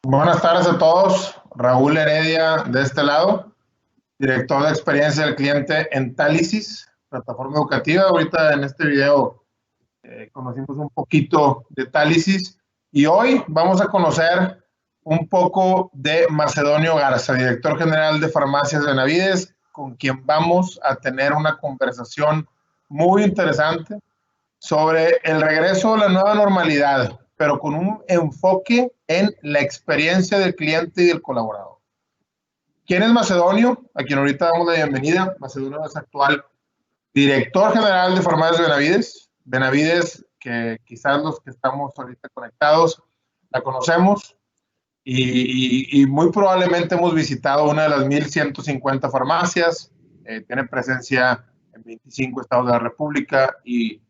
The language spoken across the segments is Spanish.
Buenas tardes a todos. Raúl Heredia de este lado, director de experiencia del cliente en Talisys, plataforma educativa. Ahorita en este video conocimos un poquito de Talisys y hoy vamos a conocer un poco de Macedonio Garza, director general de Farmacias Benavides, con quien vamos a tener una conversación muy interesante sobre el regreso a la nueva normalidad, pero con un enfoque en la experiencia del cliente y del colaborador. ¿Quién es Macedonio? A quien ahorita damos la bienvenida. Macedonio es actual director general de Farmacias Benavides. Benavides, que quizás los que estamos ahorita conectados la conocemos y muy probablemente hemos visitado una de las 1,150 farmacias. Tiene presencia en 25 estados de la República y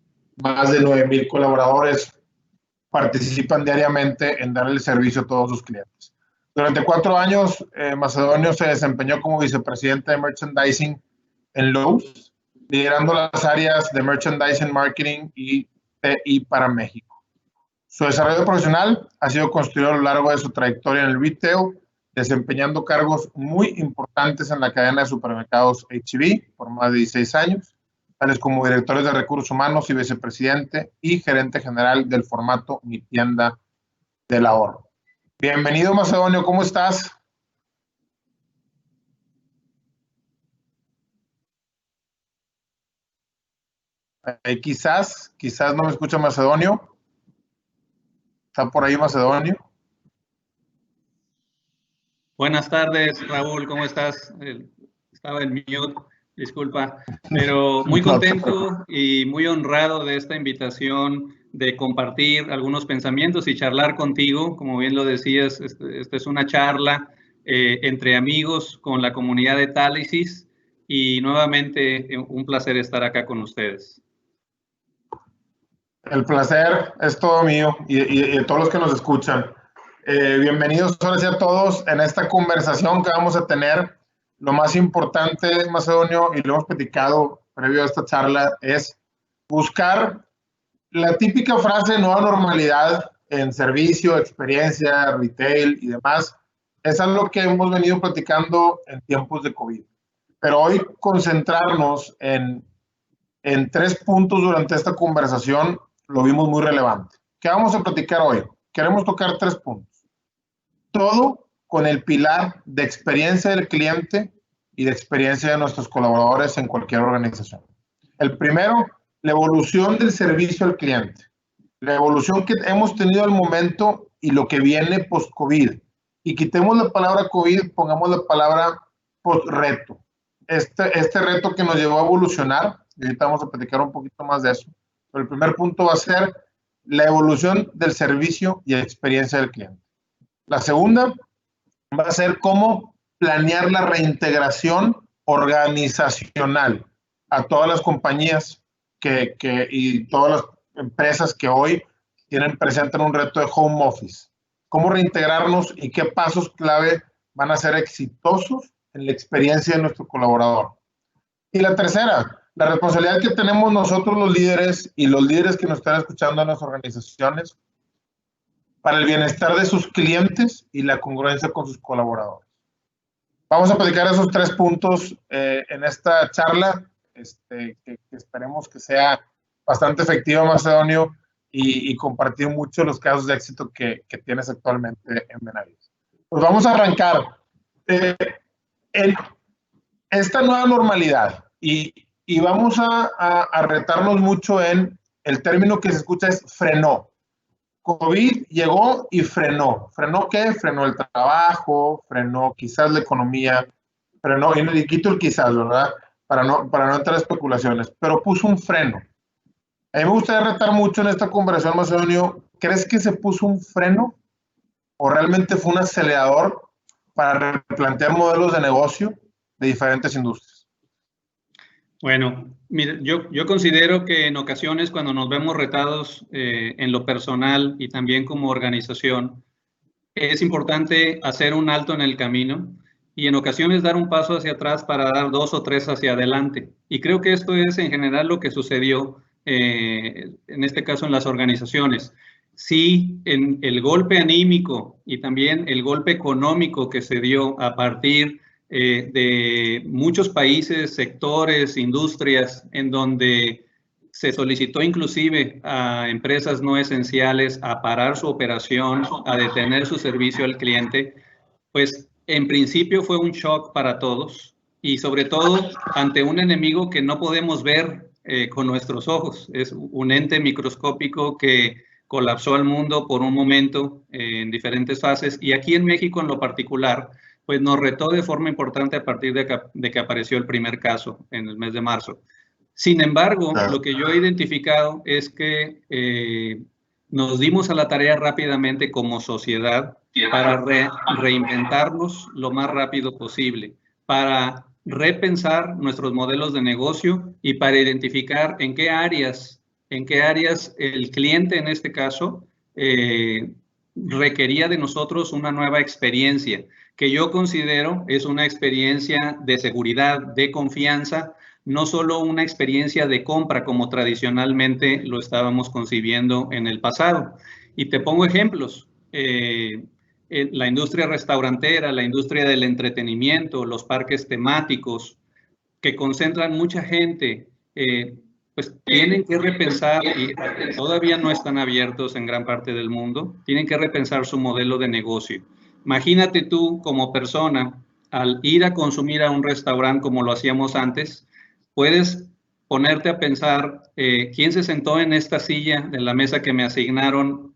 más de 9,000 colaboradores participan diariamente en dar el servicio a todos sus clientes. Durante 4 años, Macedonio se desempeñó como vicepresidente de Merchandising en Lowe's, liderando las áreas de Merchandising, Marketing y TI para México. Su desarrollo profesional ha sido construido a lo largo de su trayectoria en el retail, desempeñando cargos muy importantes en la cadena de supermercados H-E-B por más de 16 años, tales como directores de recursos humanos y vicepresidente y gerente general del formato Mi Tienda del Ahorro. Bienvenido, Macedonio, ¿cómo estás? Quizás no me escucha Macedonio. ¿Está por ahí Macedonio? Buenas tardes, Raúl, ¿cómo estás? Estaba en mute, disculpa, pero muy contento y muy honrado de esta invitación de compartir algunos pensamientos y charlar contigo. Como bien lo decías, esta es una charla entre amigos con la comunidad de Talisys y nuevamente un placer estar acá con ustedes. El placer es todo mío y de todos los que nos escuchan. Bienvenidos ahora sí a todos en esta conversación que vamos a tener. Lo más importante, Macedonio, y lo hemos platicado previo a esta charla, es buscar la típica frase nueva normalidad en servicio, experiencia, retail y demás. Es algo que hemos venido platicando en tiempos de COVID. Pero hoy concentrarnos en 3 puntos durante esta conversación lo vimos muy relevante. ¿Qué vamos a platicar hoy? Queremos tocar 3 puntos. Todo con el pilar de experiencia del cliente y de experiencia de nuestros colaboradores en cualquier organización. El primero, la evolución del servicio al cliente. La evolución que hemos tenido al momento y lo que viene post-COVID. Y quitemos la palabra COVID, pongamos la palabra post-reto. Este reto que nos llevó a evolucionar, y ahorita vamos a platicar un poquito más de eso. Pero el primer punto va a ser la evolución del servicio y la experiencia del cliente. La segunda va a ser cómo planear la reintegración organizacional a todas las compañías y todas las empresas que hoy presentan un reto de home office. Cómo reintegrarnos y qué pasos clave van a ser exitosos en la experiencia de nuestro colaborador. Y la tercera, la responsabilidad que tenemos nosotros los líderes y los líderes que nos están escuchando en las organizaciones para el bienestar de sus clientes y la congruencia con sus colaboradores. Vamos a platicar esos 3 puntos en esta charla, que esperemos que sea bastante efectiva, Macedonio, y compartir mucho los casos de éxito que tienes actualmente en Benavides. Pues vamos a arrancar. Esta nueva normalidad, y vamos a retarnos mucho en el término que se escucha es frenó. COVID llegó y frenó. ¿Frenó qué? Frenó el trabajo, frenó quizás la economía, frenó, y quito el quizás, ¿verdad? Para no entrar a especulaciones, pero puso un freno. A mí me gustaría retar mucho en esta conversación, Macedonio. ¿Crees que se puso un freno o realmente fue un acelerador para replantear modelos de negocio de diferentes industrias? Bueno, mire, yo considero que en ocasiones cuando nos vemos retados en lo personal y también como organización, es importante hacer un alto en el camino y en ocasiones dar un paso hacia atrás para dar 2 o 3 hacia adelante. Y creo que esto es en general lo que sucedió en este caso en las organizaciones. sí, en el golpe anímico y también el golpe económico que se dio a partir de muchos países, sectores, industrias, en donde se solicitó inclusive a empresas no esenciales a parar su operación, a detener su servicio al cliente, pues en principio fue un shock para todos y sobre todo ante un enemigo que no podemos ver con nuestros ojos. Es un ente microscópico que colapsó al mundo por un momento en diferentes fases y aquí en México en lo particular, pues nos retó de forma importante a partir de que apareció el primer caso en el mes de marzo. Sin embargo, lo que yo he identificado es que nos dimos a la tarea rápidamente como sociedad para reinventarnos lo más rápido posible, para repensar nuestros modelos de negocio y para identificar en qué áreas el cliente en este caso requería de nosotros una nueva experiencia, que yo considero es una experiencia de seguridad, de confianza, no solo una experiencia de compra como tradicionalmente lo estábamos concibiendo en el pasado. Y te pongo ejemplos. La industria restaurantera, la industria del entretenimiento, los parques temáticos, que concentran mucha gente, pues tienen que repensar, y todavía no están abiertos en gran parte del mundo, tienen que repensar su modelo de negocio. Imagínate tú como persona, al ir a consumir a un restaurante como lo hacíamos antes, puedes ponerte a pensar quién se sentó en esta silla de la mesa que me asignaron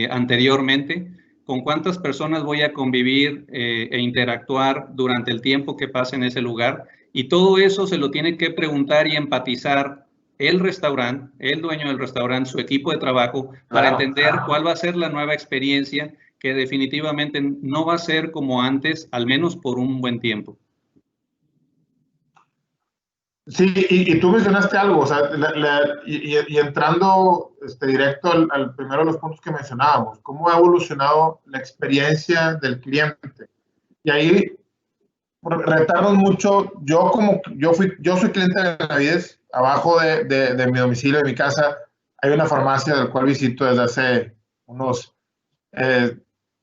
anteriormente, con cuántas personas voy a convivir e interactuar durante el tiempo que pase en ese lugar. Y todo eso se lo tiene que preguntar y empatizar el restaurante, el dueño del restaurante, su equipo de trabajo, para entender cuál va a ser la nueva experiencia que definitivamente no va a ser como antes, al menos por un buen tiempo. Sí, y tú mencionaste algo, o sea, y entrando directo al primero de los puntos que mencionábamos, cómo ha evolucionado la experiencia del cliente. Y ahí retarnos mucho, yo soy cliente de Benavides, abajo de mi domicilio, de mi casa, hay una farmacia del cual visito desde hace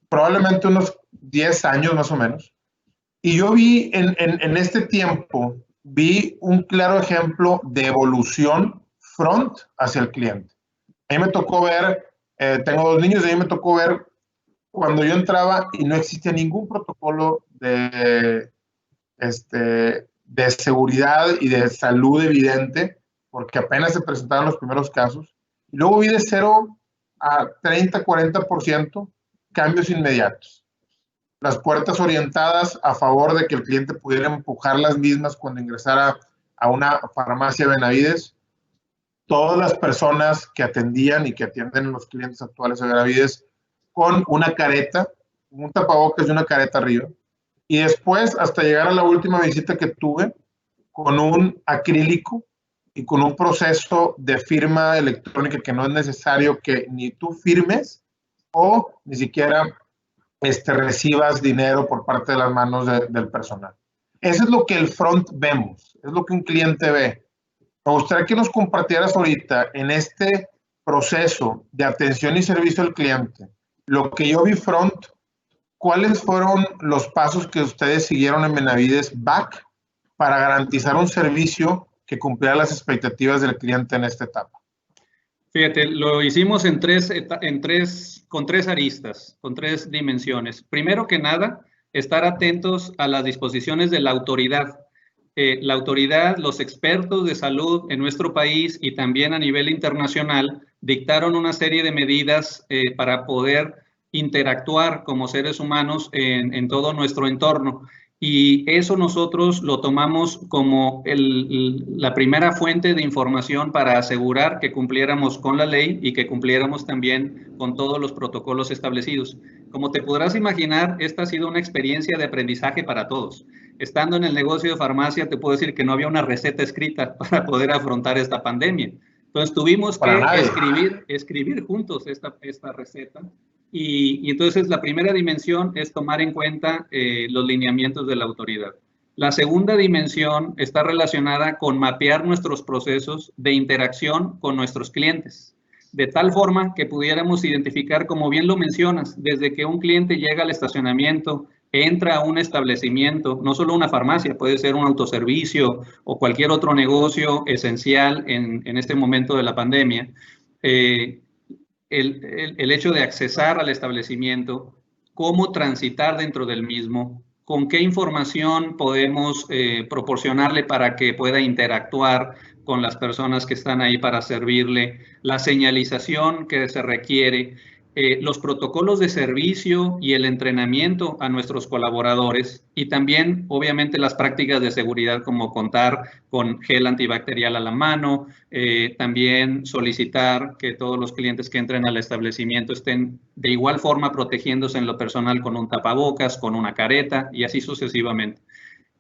probablemente unos 10 años más o menos. Y yo vi en este tiempo, vi un claro ejemplo de evolución front hacia el cliente. A mí me tocó ver, tengo 2 niños, y a mí me tocó ver cuando yo entraba y no existía ningún protocolo de seguridad y de salud evidente, porque apenas se presentaron los primeros casos. Y luego vi de 0 a 30, 40% cambios inmediatos. Las puertas orientadas a favor de que el cliente pudiera empujar las mismas cuando ingresara a una farmacia Benavides. Todas las personas que atendían y que atienden a los clientes actuales de Benavides con una careta, un tapabocas y una careta arriba. Y después, hasta llegar a la última visita que tuve, con un acrílico y con un proceso de firma electrónica que no es necesario que ni tú firmes o ni siquiera recibas dinero por parte de las manos del personal. Eso es lo que el front vemos, es lo que un cliente ve. Me gustaría que nos compartieras ahorita en este proceso de atención y servicio al cliente, lo que yo vi front, ¿cuáles fueron los pasos que ustedes siguieron en Benavides Back para garantizar un servicio que cumpliera las expectativas del cliente en esta etapa? Fíjate, lo hicimos con tres aristas, con 3 dimensiones. Primero que nada, estar atentos a las disposiciones de la autoridad. La autoridad, los expertos de salud en nuestro país y también a nivel internacional dictaron una serie de medidas para poder interactuar como seres humanos en todo nuestro entorno. Y eso nosotros lo tomamos como la primera fuente de información para asegurar que cumpliéramos con la ley y que cumpliéramos también con todos los protocolos establecidos. Como te podrás imaginar, esta ha sido una experiencia de aprendizaje para todos. Estando en el negocio de farmacia, te puedo decir que no había una receta escrita para poder afrontar esta pandemia. Entonces tuvimos que escribir juntos esta receta. Y entonces la primera dimensión es tomar en cuenta los lineamientos de la autoridad. La segunda dimensión está relacionada con mapear nuestros procesos de interacción con nuestros clientes. de tal forma que pudiéramos identificar, como bien lo mencionas, desde que un cliente llega al estacionamiento, entra a un establecimiento, no solo una farmacia, puede ser un autoservicio o cualquier otro negocio esencial en este momento de la pandemia, el hecho de accesar al establecimiento, cómo transitar dentro del mismo, con qué información podemos proporcionarle para que pueda interactuar con las personas que están ahí para servirle, la señalización que se requiere, los protocolos de servicio y el entrenamiento a nuestros colaboradores y también, obviamente, las prácticas de seguridad como contar con gel antibacterial a la mano, también solicitar que todos los clientes que entren al establecimiento estén de igual forma protegiéndose en lo personal con un tapabocas, con una careta y así sucesivamente.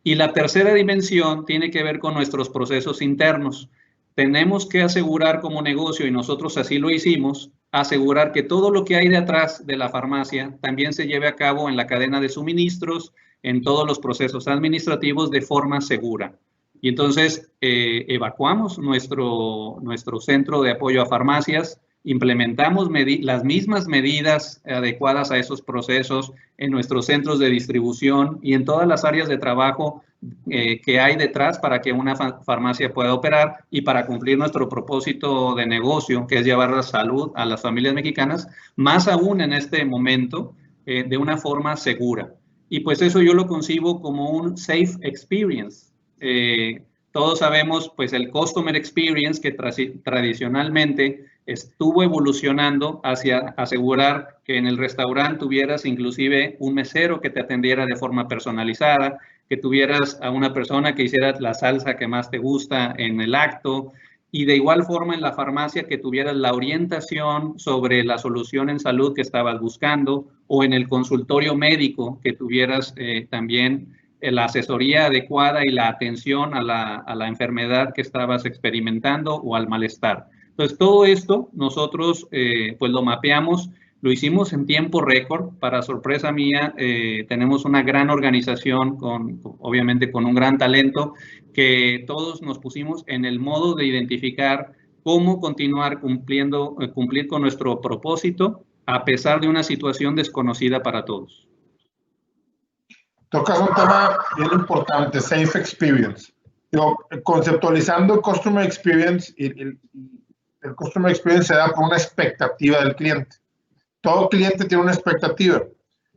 Y la tercera dimensión tiene que ver con nuestros procesos internos. Tenemos que asegurar como negocio, y nosotros así lo hicimos, asegurar que todo lo que hay detrás de la farmacia también se lleve a cabo en la cadena de suministros, en todos los procesos administrativos de forma segura. Y entonces evacuamos nuestro centro de apoyo a farmacias, implementamos las mismas medidas adecuadas a esos procesos en nuestros centros de distribución y en todas las áreas de trabajo que hay detrás para que una farmacia pueda operar y para cumplir nuestro propósito de negocio, que es llevar la salud a las familias mexicanas, más aún en este momento, de una forma segura. Y pues eso yo lo concibo como un safe experience. Todos sabemos pues el customer experience que tradicionalmente estuvo evolucionando hacia asegurar que en el restaurante tuvieras inclusive un mesero que te atendiera de forma personalizada, que tuvieras a una persona que hiciera la salsa que más te gusta en el acto, y de igual forma en la farmacia que tuvieras la orientación sobre la solución en salud que estabas buscando, o en el consultorio médico que tuvieras también la asesoría adecuada y la atención a la enfermedad que estabas experimentando o al malestar. Entonces, todo esto nosotros pues lo mapeamos, lo hicimos en tiempo récord. Para sorpresa mía, tenemos una gran organización, obviamente con un gran talento, que todos nos pusimos en el modo de identificar cómo continuar cumplir con nuestro propósito a pesar de una situación desconocida para todos. Tocas un tema bien importante, safe experience. Conceptualizando el customer experience, el customer experience se da por una expectativa del cliente. Todo cliente tiene una expectativa.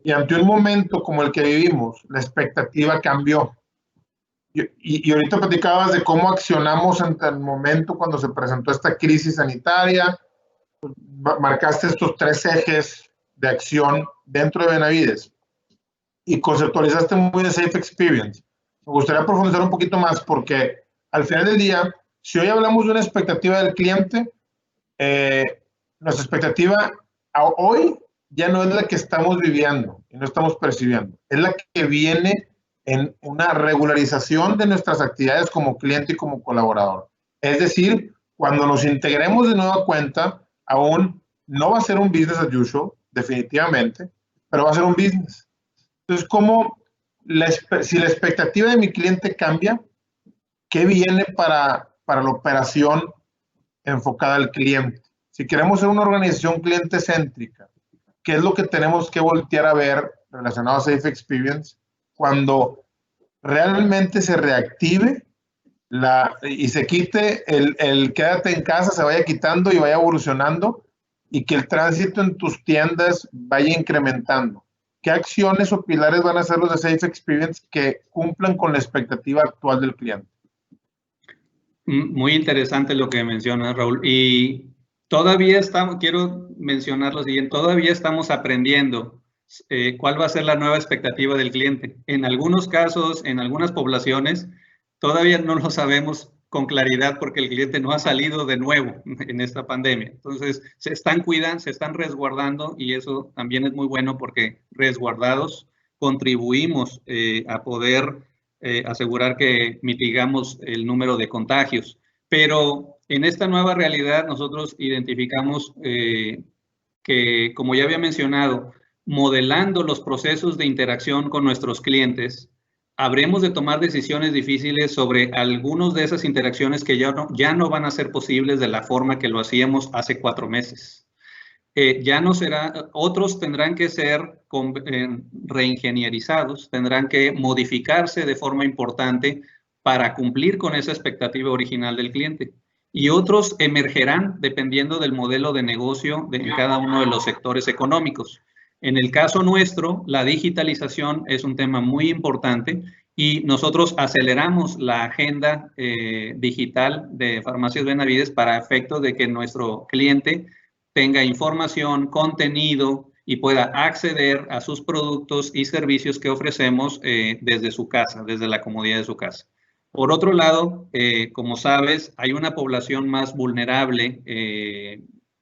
Y ante un momento como el que vivimos, la expectativa cambió. Y ahorita platicabas de cómo accionamos ante el momento cuando se presentó esta crisis sanitaria. Marcaste estos 3 ejes de acción dentro de Benavides y conceptualizaste muy de safe experience. Me gustaría profundizar un poquito más porque al final del día, si hoy hablamos de una expectativa del cliente, nuestra expectativa hoy ya no es la que estamos viviendo y no estamos percibiendo, es la que viene en una regularización de nuestras actividades como cliente y como colaborador. Es decir, cuando nos integremos de nueva cuenta, aún no va a ser un business as usual, definitivamente, pero va a ser un business. Entonces, si la expectativa de mi cliente cambia, ¿qué viene para la operación enfocada al cliente? Si queremos ser una organización cliente céntrica, ¿qué es lo que tenemos que voltear a ver relacionado a Safe Experience cuando realmente se reactive y se quite el quédate en casa, se vaya quitando y vaya evolucionando y que el tránsito en tus tiendas vaya incrementando? ¿Qué acciones o pilares van a ser los de Safe Experience que cumplan con la expectativa actual del cliente? Muy interesante lo que mencionas, Raúl. Y todavía quiero mencionar lo siguiente, todavía estamos aprendiendo cuál va a ser la nueva expectativa del cliente. En algunos casos, en algunas poblaciones, todavía no lo sabemos con claridad porque el cliente no ha salido de nuevo en esta pandemia. Entonces, se están cuidando, se están resguardando y eso también es muy bueno porque resguardados contribuimos a poder asegurar que mitigamos el número de contagios. Pero en esta nueva realidad nosotros identificamos que, como ya había mencionado, modelando los procesos de interacción con nuestros clientes, habremos de tomar decisiones difíciles sobre algunas de esas interacciones que ya no van a ser posibles de la forma que lo hacíamos hace 4 meses. Ya no será, otros tendrán que ser reingenierizados, tendrán que modificarse de forma importante para cumplir con esa expectativa original del cliente. Y otros emergerán dependiendo del modelo de negocio en cada uno de los sectores económicos. En el caso nuestro, la digitalización es un tema muy importante y nosotros aceleramos la agenda digital de Farmacias Benavides para efectos de que nuestro cliente tenga información, contenido y pueda acceder a sus productos y servicios que ofrecemos desde su casa, desde la comodidad de su casa. Por otro lado, como sabes, hay una población más vulnerable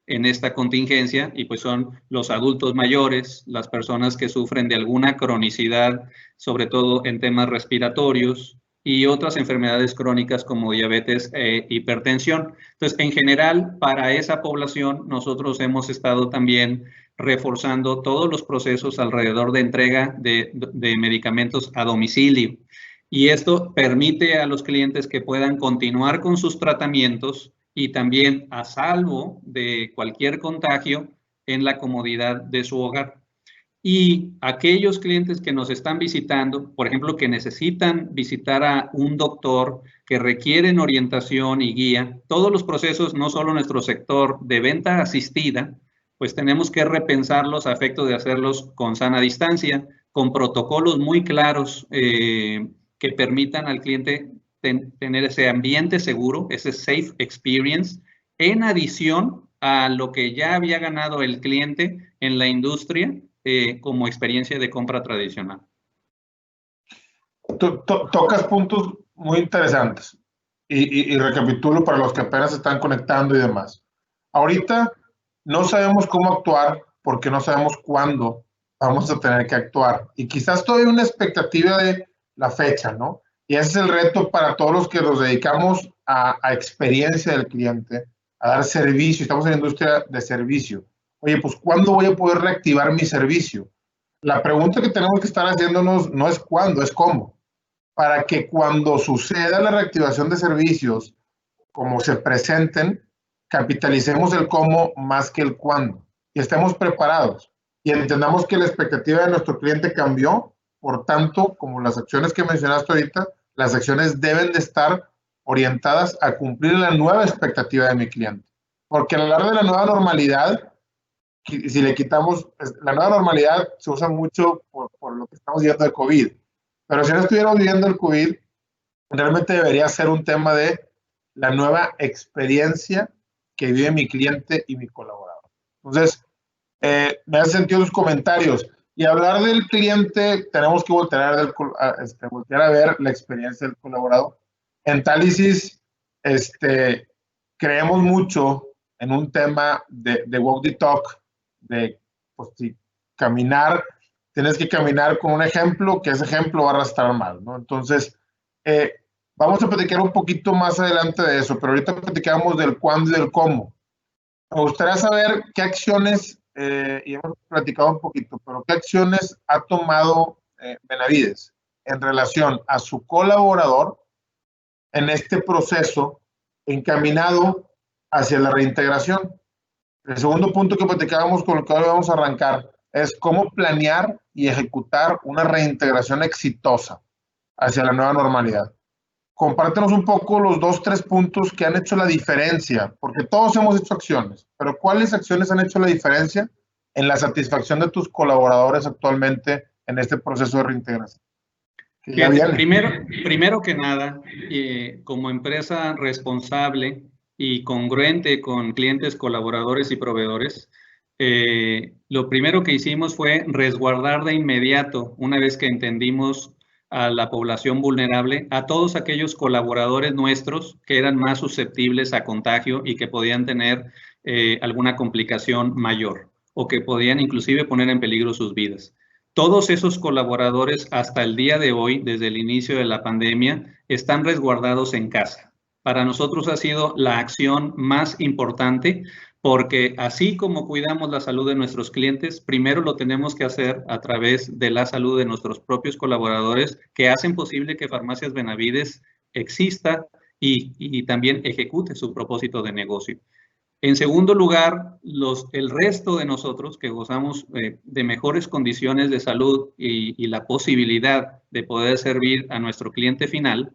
en esta contingencia y pues son los adultos mayores, las personas que sufren de alguna cronicidad, sobre todo en temas respiratorios y otras enfermedades crónicas como diabetes e hipertensión. Entonces, en general, para esa población, nosotros hemos estado también reforzando todos los procesos alrededor de entrega de medicamentos a domicilio. Y esto permite a los clientes que puedan continuar con sus tratamientos y también a salvo de cualquier contagio en la comodidad de su hogar. Y aquellos clientes que nos están visitando, por ejemplo, que necesitan visitar a un doctor, que requieren orientación y guía, todos los procesos, no solo nuestro sector de venta asistida, pues tenemos que repensarlos a efecto de hacerlos con sana distancia, con protocolos muy claros que permitan al cliente tener ese ambiente seguro, ese safe experience, en adición a lo que ya había ganado el cliente en la industria como experiencia de compra tradicional. Tocas puntos muy interesantes y recapitulo para los que apenas se están conectando y demás. Ahorita no sabemos cómo actuar porque no sabemos cuándo vamos a tener que actuar y quizás todavía una expectativa de la fecha, ¿no? Y ese es el reto para todos los que nos dedicamos a experiencia del cliente, a dar servicio, estamos en la industria de servicio. Oye, pues ¿cuándo voy a poder reactivar mi servicio? La pregunta que tenemos que estar haciéndonos no es cuándo, es cómo. Para que cuando suceda la reactivación de servicios, como se presenten, capitalicemos el cómo más que el cuándo y estemos preparados y entendamos que la expectativa de nuestro cliente cambió. Por tanto, como las acciones que mencionaste ahorita, las acciones deben de estar orientadas a cumplir la nueva expectativa de mi cliente. Porque a lo largo de la nueva normalidad, si le quitamos, la nueva normalidad se usa mucho por lo que estamos viviendo de COVID. Pero si no estuviéramos viviendo el COVID, realmente debería ser un tema de la nueva experiencia que vive mi cliente y mi colaborador. Entonces, me hace sentido los comentarios. Y hablar del cliente, tenemos que voltear a ver la experiencia del colaborador. En Talisys, creemos mucho en un tema de walk the talk, de pues, si caminar, tienes que caminar con un ejemplo, que ese ejemplo va a arrastrar más, ¿no? Entonces, vamos a platicar un poquito más adelante de eso, pero ahorita platicamos del cuándo y del cómo. Me gustaría saber qué acciones, y hemos platicado un poquito, pero qué acciones ha tomado Benavides en relación a su colaborador en este proceso encaminado hacia la reintegración. El segundo punto que platicábamos con el que hoy vamos a arrancar es cómo planear y ejecutar una reintegración exitosa hacia la nueva normalidad. Compártenos un poco los 2-3 puntos que han hecho la diferencia, porque todos hemos hecho acciones, pero ¿cuáles acciones han hecho la diferencia en la satisfacción de tus colaboradores actualmente en este proceso de reintegración? Primero que nada, como empresa responsable y congruente con clientes, colaboradores y proveedores, lo primero que hicimos fue resguardar de inmediato, una vez que entendimos a la población vulnerable, a todos aquellos colaboradores nuestros que eran más susceptibles a contagio y que podían tener alguna complicación mayor o que podían inclusive poner en peligro sus vidas. Todos esos colaboradores hasta el día de hoy, desde el inicio de la pandemia, están resguardados en casa. Para nosotros ha sido la acción más importante porque así como cuidamos la salud de nuestros clientes, primero lo tenemos que hacer a través de la salud de nuestros propios colaboradores que hacen posible que Farmacias Benavides exista y también ejecute su propósito de negocio. En segundo lugar, el resto de nosotros que gozamos de mejores condiciones de salud y la posibilidad de poder servir a nuestro cliente final,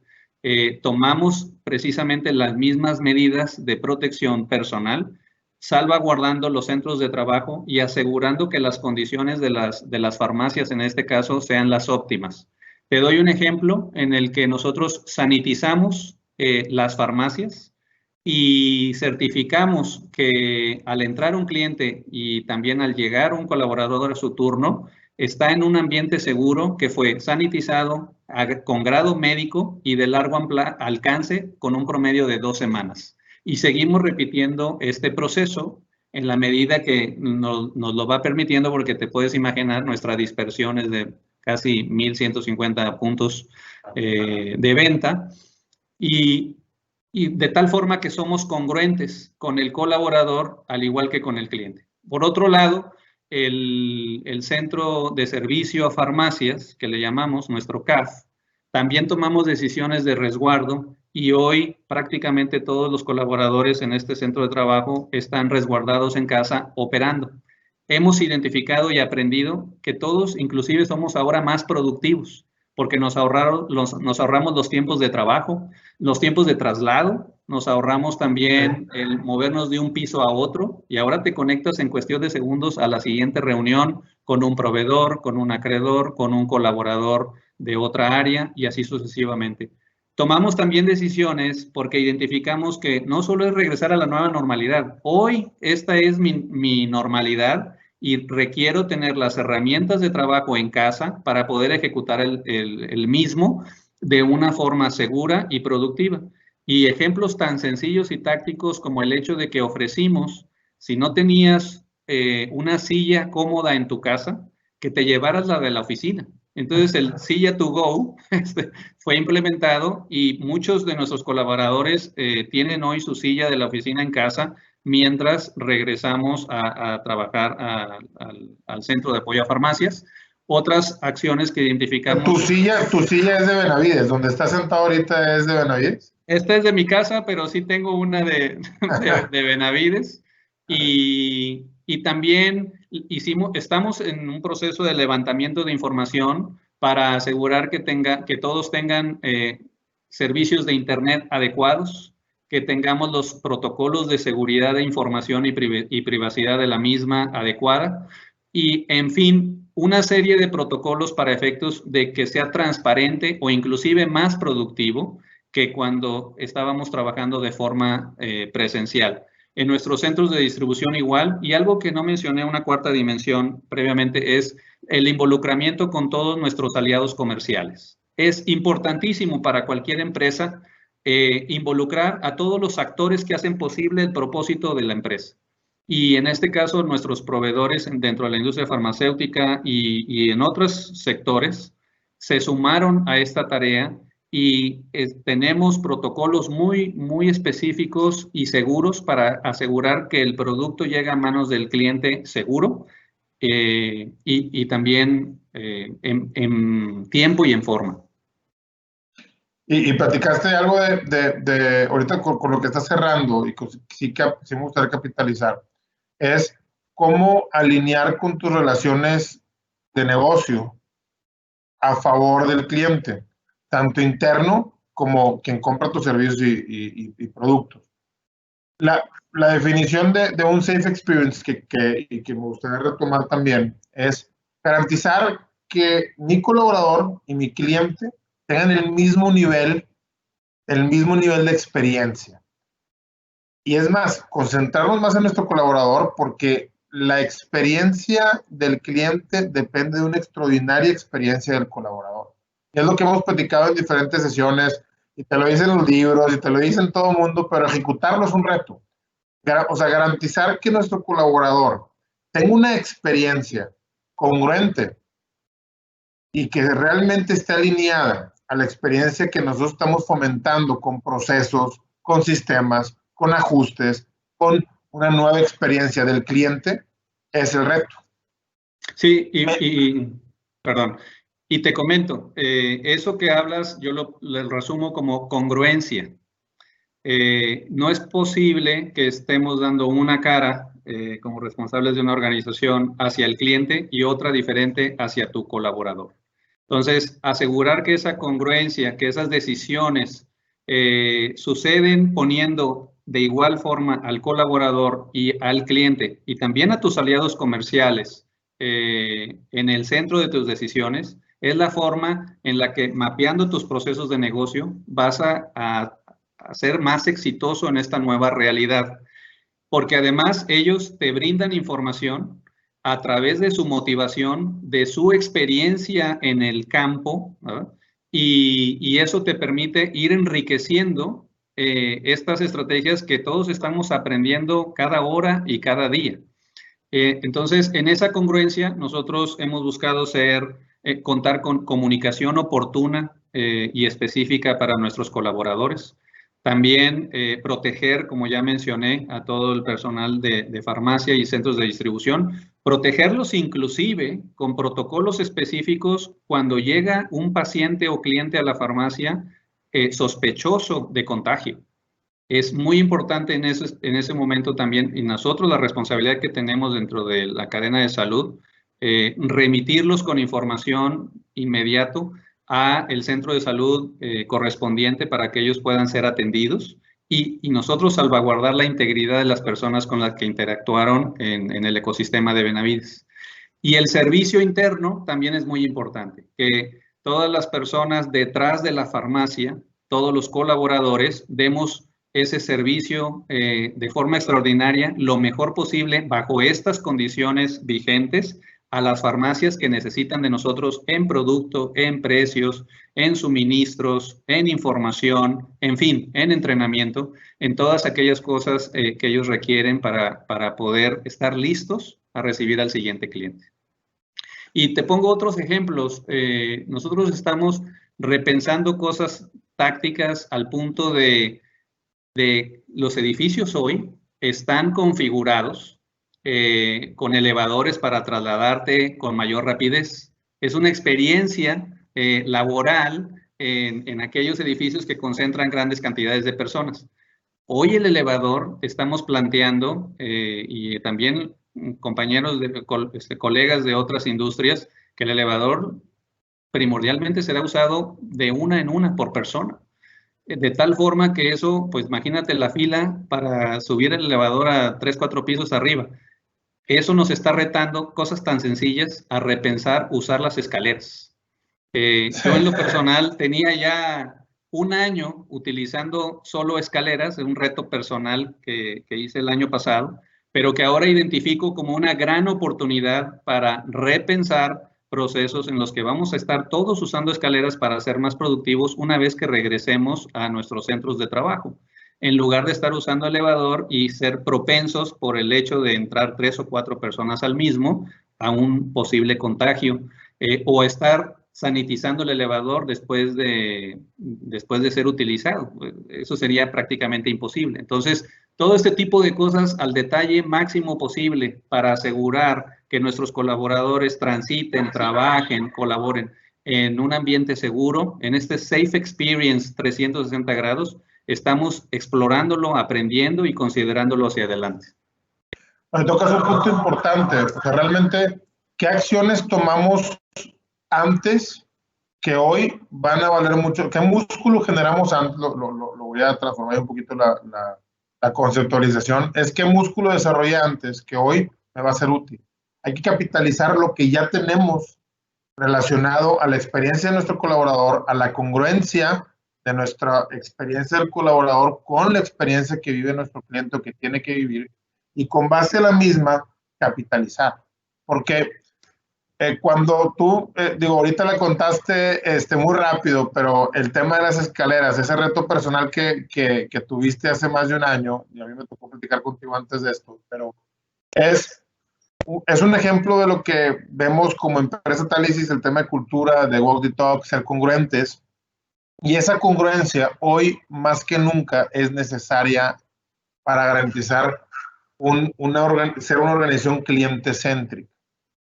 tomamos precisamente las mismas medidas de protección personal, salvaguardando los centros de trabajo y asegurando que las condiciones de las farmacias, en este caso, sean las óptimas. Te doy un ejemplo en el que nosotros sanitizamos las farmacias y certificamos que al entrar un cliente y también al llegar un colaborador a su turno, está en un ambiente seguro que fue sanitizado con grado médico y de largo alcance con un promedio de 2 semanas. Y seguimos repitiendo este proceso en la medida que nos lo va permitiendo, porque te puedes imaginar, nuestra dispersión es de casi 1,150 puntos de venta. Y de tal forma que somos congruentes con el colaborador al igual que con el cliente. Por otro lado, el centro de servicio a farmacias, que le llamamos nuestro CAF, también tomamos decisiones de resguardo y hoy prácticamente todos los colaboradores en este centro de trabajo están resguardados en casa operando. Hemos identificado y aprendido que todos inclusive somos ahora más productivos, porque nos ahorramos los tiempos de trabajo, los tiempos de traslado, nos ahorramos también el movernos de un piso a otro y ahora te conectas en cuestión de segundos a la siguiente reunión con un proveedor, con un acreedor, con un colaborador de otra área y así sucesivamente. Tomamos también decisiones porque identificamos que no solo es regresar a la nueva normalidad. Hoy esta es mi normalidad y requiero tener las herramientas de trabajo en casa para poder ejecutar el mismo de una forma segura y productiva. Y ejemplos tan sencillos y tácticos como el hecho de que ofrecimos, si no tenías una silla cómoda en tu casa, que te llevaras la de la oficina. Entonces el Silla to Go fue implementado y muchos de nuestros colaboradores tienen hoy su silla de la oficina en casa mientras regresamos a trabajar al centro de apoyo a farmacias. Otras acciones que identificamos. ¿Tu silla es de Benavides? ¿Donde estás sentado ahorita es de Benavides? Esta es de mi casa, pero sí tengo una de Benavides. Y también estamos en un proceso de levantamiento de información para asegurar que todos tengan servicios de Internet adecuados, que tengamos los protocolos de seguridad de información y privacidad de la misma adecuada y, en fin, una serie de protocolos para efectos de que sea transparente o inclusive más productivo que cuando estábamos trabajando de forma presencial. En nuestros centros de distribución igual, y algo que no mencioné, una cuarta dimensión previamente, es el involucramiento con todos nuestros aliados comerciales. Es importantísimo para cualquier empresa involucrar a todos los actores que hacen posible el propósito de la empresa. Y en este caso, nuestros proveedores dentro de la industria farmacéutica y en otros sectores se sumaron a esta tarea y tenemos protocolos muy específicos y seguros para asegurar que el producto llega a manos del cliente seguro y también en tiempo y en forma. Y platicaste algo de ahorita con lo que estás cerrando y sí me gustaría capitalizar, es cómo alinear con tus relaciones de negocio a favor del cliente, tanto interno como quien compra tus servicios y productos. La definición de un safe experience que me gustaría retomar también es garantizar que mi colaborador y mi cliente tengan el mismo nivel de experiencia. Y es más, concentrarnos más en nuestro colaborador porque la experiencia del cliente depende de una extraordinaria experiencia del colaborador. Y es lo que hemos platicado en diferentes sesiones, y te lo dicen los libros, y te lo dicen todo el mundo, pero ejecutarlo es un reto. O sea, garantizar que nuestro colaborador tenga una experiencia congruente y que realmente esté alineada a la experiencia que nosotros estamos fomentando con procesos, con sistemas, con ajustes, con una nueva experiencia del cliente es el reto. Sí, perdón. Y te comento, eso que hablas, yo lo resumo como congruencia. No es posible que estemos dando una cara como responsables de una organización hacia el cliente y otra diferente hacia tu colaborador. Entonces, asegurar que esa congruencia, que esas decisiones suceden poniendo de igual forma al colaborador y al cliente y también a tus aliados comerciales en el centro de tus decisiones, es la forma en la que mapeando tus procesos de negocio vas a ser más exitoso en esta nueva realidad. Porque además ellos te brindan información a través de su motivación, de su experiencia en el campo, ¿verdad? Y eso te permite ir enriqueciendo estas estrategias que todos estamos aprendiendo cada hora y cada día. Entonces, en esa congruencia, nosotros hemos buscado contar con comunicación oportuna y específica para nuestros colaboradores. También proteger, como ya mencioné, a todo el personal de farmacia y centros de distribución, protegerlos inclusive con protocolos específicos cuando llega un paciente o cliente a la farmacia sospechoso de contagio. Es muy importante en ese momento también, y nosotros la responsabilidad que tenemos dentro de la cadena de salud, remitirlos con información inmediato a el centro de salud correspondiente para que ellos puedan ser atendidos y nosotros salvaguardar la integridad de las personas con las que interactuaron en el ecosistema de Benavides. Y el servicio interno también es muy importante, que todas las personas detrás de la farmacia, todos los colaboradores, demos ese servicio de forma extraordinaria, lo mejor posible bajo estas condiciones vigentes a las farmacias que necesitan de nosotros en producto, en precios, en suministros, en información, en fin, en entrenamiento, en todas aquellas cosas que ellos requieren para poder estar listos a recibir al siguiente cliente. Y te pongo otros ejemplos. Nosotros estamos repensando cosas tácticas al punto de los edificios hoy están configurados con elevadores para trasladarte con mayor rapidez. Es una experiencia laboral en aquellos edificios que concentran grandes cantidades de personas. Hoy el elevador estamos planteando, y también compañeros, colegas de otras industrias, que el elevador primordialmente será usado de una en una por persona. De tal forma que eso, pues imagínate la fila para subir el elevador a 3, 4 pisos arriba. Eso nos está retando cosas tan sencillas a repensar usar las escaleras. Yo en lo personal tenía ya un año utilizando solo escaleras, es un reto personal que hice el año pasado, pero que ahora identifico como una gran oportunidad para repensar procesos en los que vamos a estar todos usando escaleras para ser más productivos una vez que regresemos a nuestros centros de trabajo, en lugar de estar usando elevador y ser propensos por el hecho de entrar 3 o 4 personas al mismo a un posible contagio, o estar sanitizando el elevador después de ser utilizado. Eso sería prácticamente imposible. Entonces, todo este tipo de cosas al detalle máximo posible para asegurar que nuestros colaboradores transiten, trabajen, colaboren en un ambiente seguro, en este Safe Experience 360 grados, estamos explorándolo, aprendiendo y considerándolo hacia adelante. Me tocas un punto importante, o sea, realmente, ¿qué acciones tomamos antes que hoy van a valer mucho? ¿Qué músculo generamos antes? Lo voy a transformar un poquito la conceptualización. Es qué músculo desarrollé antes que hoy me va a ser útil. Hay que capitalizar lo que ya tenemos relacionado a la experiencia de nuestro colaborador, a la congruencia de nuestra experiencia del colaborador con la experiencia que vive nuestro cliente o que tiene que vivir, y con base a la misma capitalizar. Porque cuando tú, ahorita le contaste muy rápido, pero el tema de las escaleras, ese reto personal que tuviste hace más de un año, y a mí me tocó platicar contigo antes de esto, pero es un ejemplo de lo que vemos como empresa Talysis, el tema de cultura, de walk the talk, ser congruentes, y esa congruencia hoy más que nunca es necesaria para garantizar ser una organización cliente céntrica.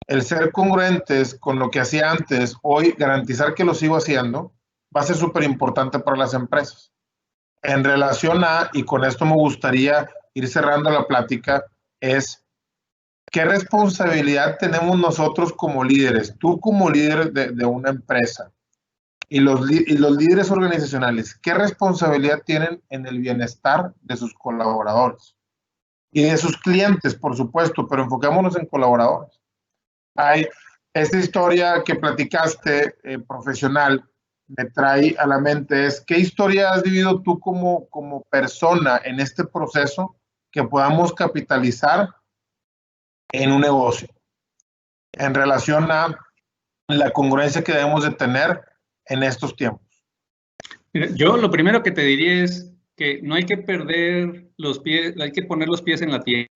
El ser congruentes con lo que hacía antes, hoy garantizar que lo sigo haciendo, va a ser súper importante para las empresas. En relación a, y con esto me gustaría ir cerrando la plática, es qué responsabilidad tenemos nosotros como líderes, tú como líder de una empresa y los líderes organizacionales, qué responsabilidad tienen en el bienestar de sus colaboradores y de sus clientes, por supuesto, pero enfocémonos en colaboradores. Hay esta historia que platicaste profesional, me trae a la mente es, ¿qué historia has vivido tú como persona en este proceso que podamos capitalizar en un negocio en relación a la congruencia que debemos de tener en estos tiempos? Mira, yo lo primero que te diría es que no hay que perder los pies, hay que poner los pies en la tierra.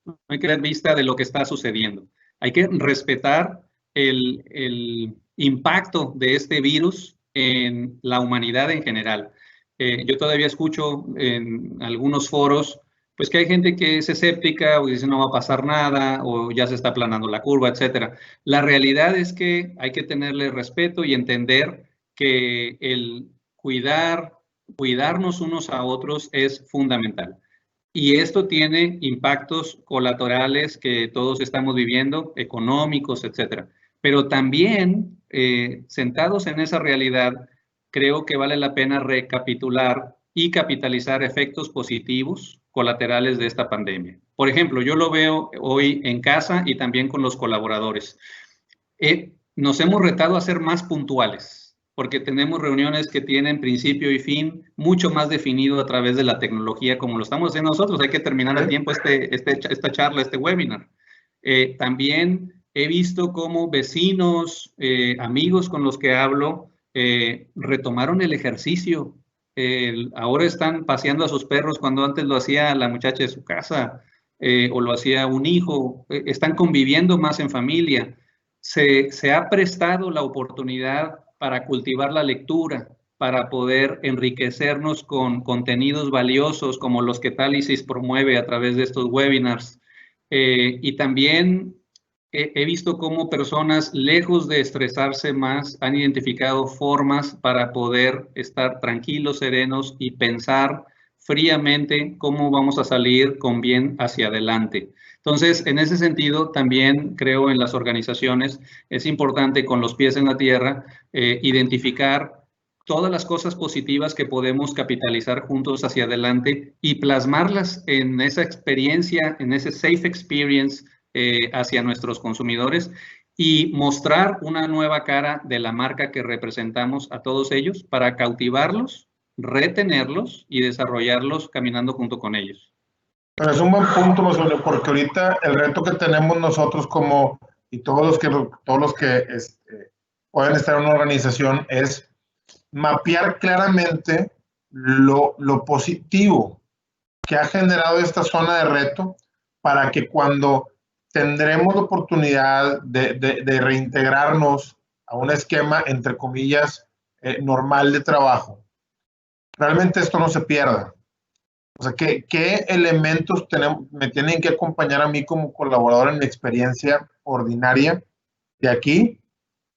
No hay que dar vista de lo que está sucediendo. Hay que respetar el impacto de este virus en la humanidad en general. Yo todavía escucho en algunos foros pues que hay gente que es escéptica o dice no va a pasar nada o ya se está aplanando la curva, etcétera. La realidad es que hay que tenerle respeto y entender que el cuidarnos unos a otros es fundamental. Y esto tiene impactos colaterales que todos estamos viviendo, económicos, etcétera. Pero también, sentados en esa realidad, creo que vale la pena recapitular y capitalizar efectos positivos colaterales de esta pandemia. Por ejemplo, yo lo veo hoy en casa y también con los colaboradores. Nos hemos retado a ser más puntuales porque tenemos reuniones que tienen principio y fin mucho más definido a través de la tecnología como lo estamos haciendo nosotros. Hay que terminar a tiempo esta charla, este webinar. También he visto cómo vecinos, amigos con los que hablo, retomaron el ejercicio. Ahora están paseando a sus perros cuando antes lo hacía la muchacha de su casa o lo hacía un hijo. Están conviviendo más en familia. Se ha prestado la oportunidad para cultivar la lectura, para poder enriquecernos con contenidos valiosos como los que Talisis promueve a través de estos webinars. Y también he visto cómo personas, lejos de estresarse más, han identificado formas para poder estar tranquilos, serenos y pensar fríamente cómo vamos a salir con bien hacia adelante. Entonces, en ese sentido, también creo en las organizaciones, es importante con los pies en la tierra, identificar todas las cosas positivas que podemos capitalizar juntos hacia adelante y plasmarlas en esa experiencia, en ese safe experience hacia nuestros consumidores y mostrar una nueva cara de la marca que representamos a todos ellos para cautivarlos, retenerlos y desarrollarlos caminando junto con ellos. Pero es un buen punto, Masolio, porque ahorita el reto que tenemos nosotros y todos los que pueden estar en una organización es mapear claramente lo positivo que ha generado esta zona de reto para que cuando tendremos la oportunidad de reintegrarnos a un esquema, entre comillas, normal de trabajo, realmente esto no se pierda. O sea, ¿qué elementos me tienen que acompañar a mí como colaborador en mi experiencia ordinaria de aquí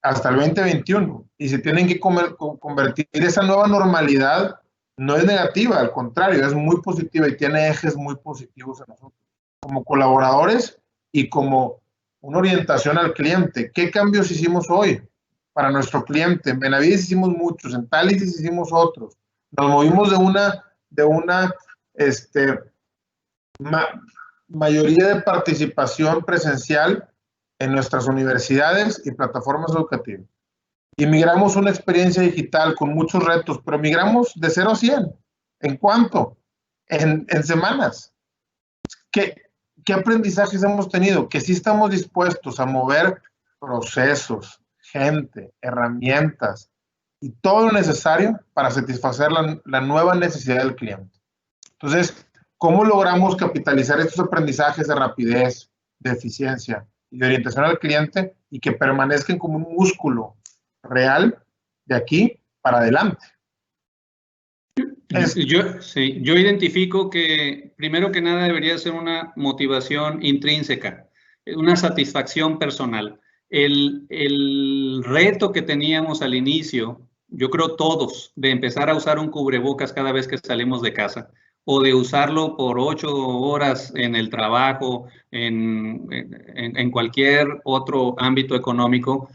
hasta el 2021? Y se tienen que convertir esa nueva normalidad, no es negativa, al contrario, es muy positiva y tiene ejes muy positivos en nosotros, como colaboradores y como una orientación al cliente. ¿Qué cambios hicimos hoy para nuestro cliente? En Benavides hicimos muchos, en Talisis hicimos otros. Nos movimos de una mayoría de participación presencial en nuestras universidades y plataformas educativas. Y migramos una experiencia digital con muchos retos, pero migramos de 0 a 100. ¿En cuánto? En semanas. ¿Qué aprendizajes hemos tenido? Que sí estamos dispuestos a mover procesos, gente, herramientas y todo lo necesario para satisfacer la nueva necesidad del cliente. Entonces, ¿cómo logramos capitalizar estos aprendizajes de rapidez, de eficiencia y de orientación al cliente y que permanezcan como un músculo real de aquí para adelante? Yo identifico que primero que nada debería ser una motivación intrínseca, una satisfacción personal. El reto que teníamos al inicio, yo creo todos, de empezar a usar un cubrebocas cada vez que salimos de casa o de usarlo por 8 horas en el trabajo, en cualquier otro ámbito económico,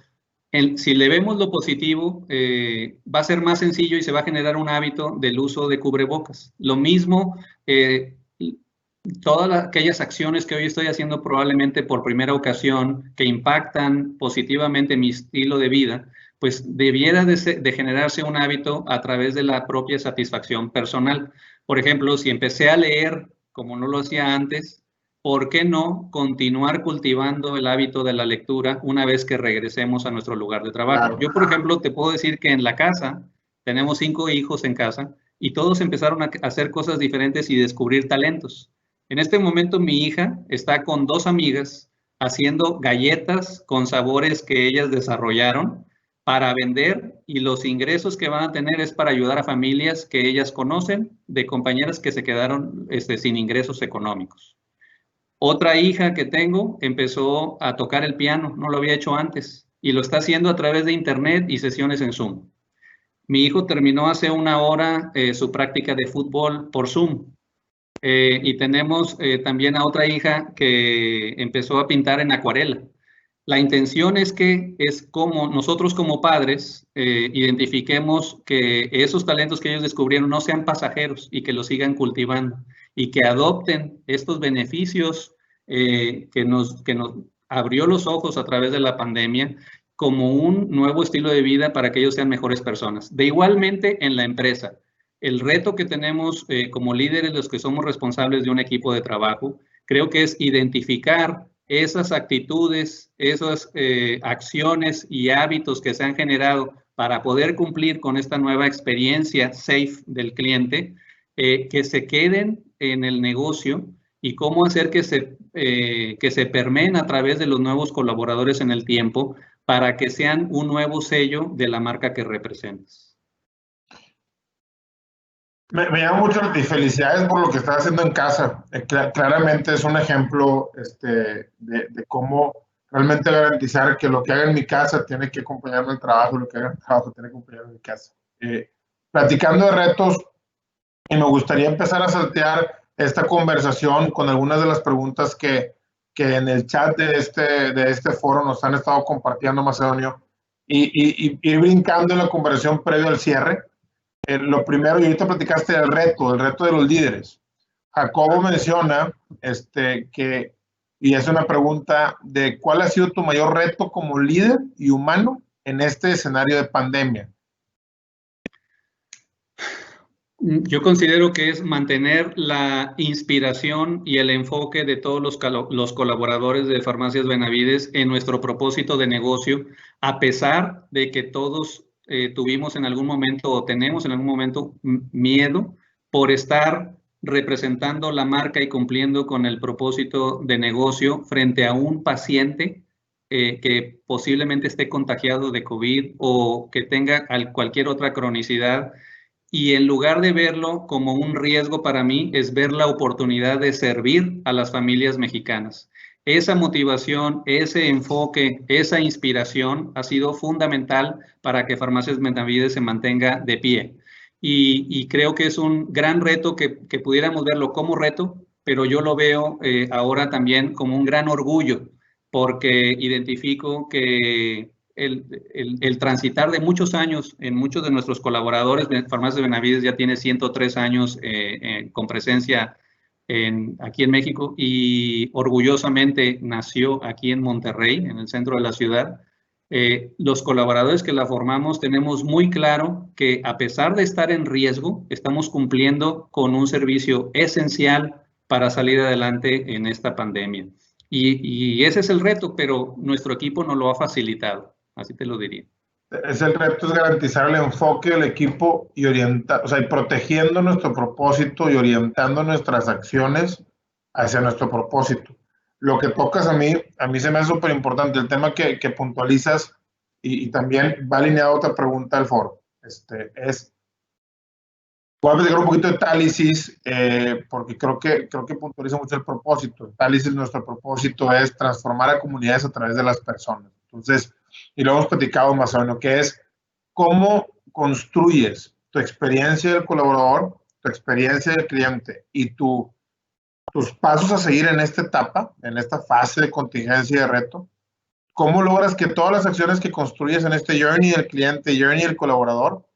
si le vemos lo positivo, va a ser más sencillo y se va a generar un hábito del uso de cubrebocas. Lo mismo, todas aquellas acciones que hoy estoy haciendo probablemente por primera ocasión que impactan positivamente mi estilo de vida, pues debiera de generarse un hábito a través de la propia satisfacción personal. Por ejemplo, si empecé a leer como no lo hacía antes, ¿por qué no continuar cultivando el hábito de la lectura una vez que regresemos a nuestro lugar de trabajo? Claro. Yo, por ejemplo, te puedo decir que en la casa, tenemos 5 hijos en casa, y todos empezaron a hacer cosas diferentes y descubrir talentos. En este momento mi hija está con 2 amigas haciendo galletas con sabores que ellas desarrollaron para vender, y los ingresos que van a tener es para ayudar a familias que ellas conocen, de compañeras que se quedaron sin ingresos económicos. Otra hija que tengo empezó a tocar el piano, no lo había hecho antes, y lo está haciendo a través de internet y sesiones en Zoom. Mi hijo terminó hace 1 hora su práctica de fútbol por Zoom. Y tenemos también a otra hija que empezó a pintar en acuarela. La intención es que como nosotros como padres identifiquemos que esos talentos que ellos descubrieron no sean pasajeros y que los sigan cultivando y que adopten estos beneficios que nos abrió los ojos a través de la pandemia como un nuevo estilo de vida para que ellos sean mejores personas. De igualmente en la empresa, el reto que tenemos como líderes, los que somos responsables de un equipo de trabajo, creo que es identificar esas actitudes, esas acciones y hábitos que se han generado para poder cumplir con esta nueva experiencia safe del cliente, que se queden en el negocio, y cómo hacer que se permeen a través de los nuevos colaboradores en el tiempo para que sean un nuevo sello de la marca que representas. Me llama mucho y felicidades por lo que estás haciendo en casa. Claramente es un ejemplo de cómo realmente garantizar que lo que haga en mi casa tiene que acompañarme al trabajo, y lo que haga en el trabajo tiene que acompañarme en mi casa. Platicando de retos, y me gustaría empezar a saltear esta conversación con algunas de las preguntas que en el chat de este foro nos han estado compartiendo, Macedonio, y ir brincando en la conversación previo al cierre. Lo primero, y ahorita platicaste del reto de los líderes. Jacobo menciona y es una pregunta de ¿cuál ha sido tu mayor reto como líder y humano en este escenario de pandemia? Yo considero que es mantener la inspiración y el enfoque de todos los colaboradores de Farmacias Benavides en nuestro propósito de negocio, a pesar de que todos tuvimos en algún momento o tenemos en algún momento miedo por estar representando la marca y cumpliendo con el propósito de negocio frente a un paciente que posiblemente esté contagiado de COVID o que tenga cualquier otra cronicidad. Y en lugar de verlo como un riesgo para mí, es ver la oportunidad de servir a las familias mexicanas. Esa motivación, ese enfoque, esa inspiración ha sido fundamental para que Farmacias Benavides se mantenga de pie. Y creo que es un gran reto que pudiéramos verlo como reto, pero yo lo veo ahora también como un gran orgullo, porque identifico que el transitar de muchos años en muchos de nuestros colaboradores, Farmacias Benavides ya tiene 103 años con presencia aquí en México, y orgullosamente nació aquí en Monterrey, en el centro de la ciudad. Los colaboradores que la formamos tenemos muy claro que, a pesar de estar en riesgo, estamos cumpliendo con un servicio esencial para salir adelante en esta pandemia. Y ese es el reto, pero nuestro equipo nos lo ha facilitado. Así te lo diría. El reto es garantizar el enfoque del equipo y orientar, o sea, y protegiendo nuestro propósito y orientando nuestras acciones hacia nuestro propósito. Lo que tocas a mí se me hace súper importante, el tema que puntualizas, y también va alineado a otra pregunta del foro. Es Voy a platicar un poquito de Tálisis, porque creo que puntualiza mucho el propósito. Tálisis, nuestro propósito es transformar a comunidades a través de las personas. Entonces, y lo hemos platicado más o menos, que es cómo construyes tu experiencia del colaborador, tu experiencia del cliente y tus pasos a seguir en esta etapa, en esta fase de contingencia y de reto. ¿Cómo logras que todas las acciones que construyes en este journey del cliente, journey del colaborador,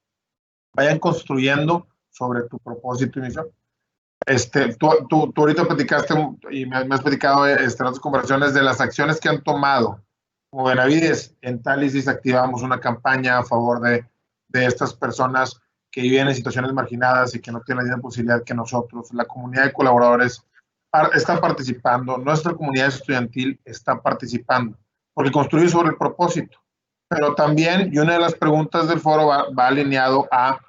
vayan construyendo sobre tu propósito y misión? Tú ahorita platicaste y me has platicado en otras conversaciones de las acciones que han tomado. Como Benavides, en Tálisis activamos una campaña a favor de estas personas que viven en situaciones marginadas y que no tienen la misma posibilidad que nosotros. La comunidad de colaboradores está participando, nuestra comunidad estudiantil está participando, porque construye sobre el propósito. Pero también, y una de las preguntas del foro va alineado a